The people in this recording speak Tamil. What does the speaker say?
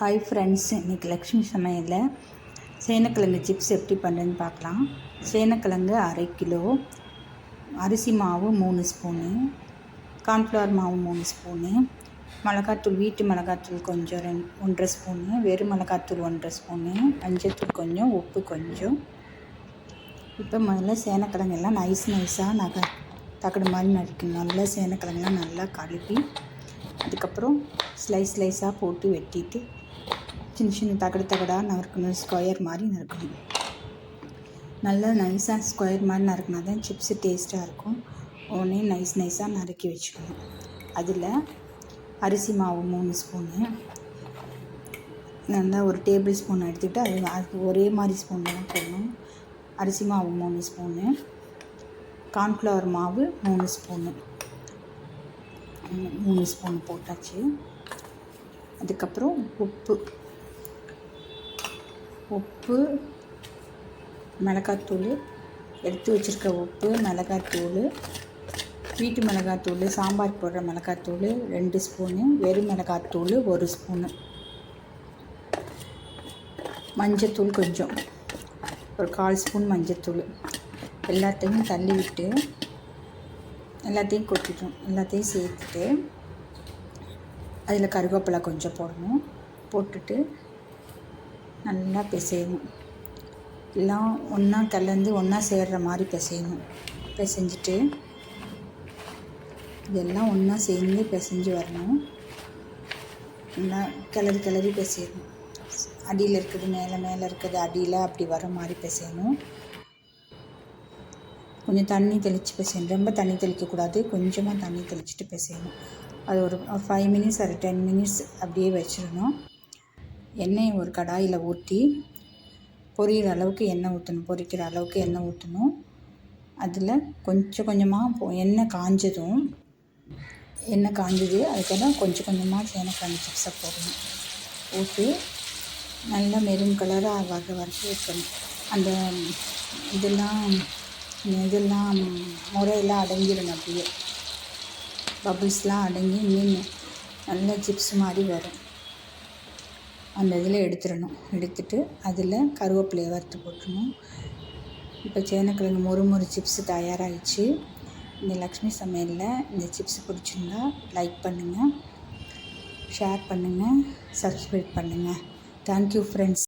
ஹாய் ஃப்ரெண்ட்ஸ், இன்றைக்கி லக்ஷ்மி சமையலில் சேனக்கிழங்கு சிப்ஸ் எப்படி பண்ணுறதுன்னு பார்க்கலாம். சேனக்கிழங்கு 1/2 கிலோ, அரிசி மாவு 3 ஸ்பூனு, கார்ன்ஃப்ளவர் மாவு 3 ஸ்பூனு, மிளகாத்தூள் வீட்டு மிளகாத்தூள் கொஞ்சம் 1.5 ஸ்பூனு, வெறும் மிளகாத்தூள் 1.5 ஸ்பூனு, மஞ்சத்தூள் கொஞ்சம், உப்பு கொஞ்சம். இப்போ முதல்ல சேனக்கிழங்கு எல்லாம் நைஸாக தக்கடு மாதிரி நறுக்கணும். நல்லா சேனக்கிழங்கெல்லாம் நல்லா கழுவி அதுக்கப்புறம் ஸ்லைஸாக போட்டு வெட்டிட்டு சின்ன தகடாக நறுக்கணும். ஸ்கொயர் மாதிரி நறுக்கணும். நல்லா நைஸாக ஸ்கொயர் மாதிரி நறுக்கினா தான் சிப்ஸு டேஸ்ட்டாக இருக்கும். உடனே நைஸாக நறுக்கி வச்சுக்கணும். அதில் அரிசி மாவு 3 ஸ்பூனு, நல்லா ஒரு டேபிள் ஸ்பூன் எடுத்துக்கிட்டு அது ஒரே மாதிரி ஸ்பூனில் தான் போடணும். அரிசி மாவு 3 ஸ்பூனு, கார்ன்ஃப்ளவர் மாவு 3 ஸ்பூனு, 3 ஸ்பூன் போட்டாச்சு. அதுக்கப்புறம் உப்பு, மிளகாத்தூள், எடுத்து வச்சுருக்க உப்பு, மிளகாத்தூள், வீட்டு மிளகாத்தூள், சாம்பார் போடுற மிளகாத்தூள் 2 ஸ்பூனு, வெறும் மிளகாத்தூள் 1 ஸ்பூனு, மஞ்சத்தூள் கொஞ்சம், ஒரு 1/4 ஸ்பூன் மஞ்சத்தூள். எல்லாத்தையும் தள்ளி விட்டு எல்லாத்தையும் கொட்டிட்டோம். எல்லாத்தையும் சேர்த்துட்டு அதில் கருவேப்பிலை கொஞ்சம் போடணும். போட்டுட்டு நல்லா பிசையணும். எல்லாம் ஒன்றா கலந்து ஒன்றா சேர்கிற மாதிரி பிசையணும். பிசைஞ்சிட்டு இதெல்லாம் ஒன்றா சேர்ந்து பிசைஞ்சு வரணும். நல்லா கிளறி பிசையணும். அடியில் இருக்குது மேலே இருக்குது அடியில் அப்படி வர மாதிரி பிசையணும். கொஞ்சம் தண்ணி தெளித்து பிசையணும். ரொம்ப தண்ணி தெளிக்கக்கூடாது, கொஞ்சமாக தண்ணி தெளிச்சுட்டு பிசையணும். அது ஒரு 5 மினிட்ஸ் ஒரு 10 மினிட்ஸ் அப்படியே வச்சிடணும். எண்ணெயை ஒரு கடாயில் ஊற்றி பொரிக்கிற அளவுக்கு எண்ணெய் ஊற்றணும். அதில் கொஞ்சமாக எண்ணெய் காஞ்சது அதுக்கெல்லாம் கொஞ்சமாக சேனக்கிழங்கு சிப்ஸை போடணும். போட்டு நல்லா மெரூன் கலராக வர வரைக்கும் வைக்கணும். அந்த இதெல்லாம் முறையெல்லாம் அடங்கிடணும். அப்படியே பபிள்ஸ்லாம் அடங்கி மீன் நல்லா சிப்ஸ் மாதிரி வரும். அந்த இதில் எடுத்துட்டு அதில் கருவேப்பிலையை வறுத்து போட்டுடணும். இப்போ சேனக்கிழங்கு மொறு சிப்ஸு தயாராகிடுச்சு. இந்த லக்ஷ்மி சமையலில் இந்த சிப்ஸ் பிடிச்சிருந்தா லைக் பண்ணுங்கள், ஷேர் பண்ணுங்கள், சப்ஸ்கிரைப் பண்ணுங்கள். Thank you friends.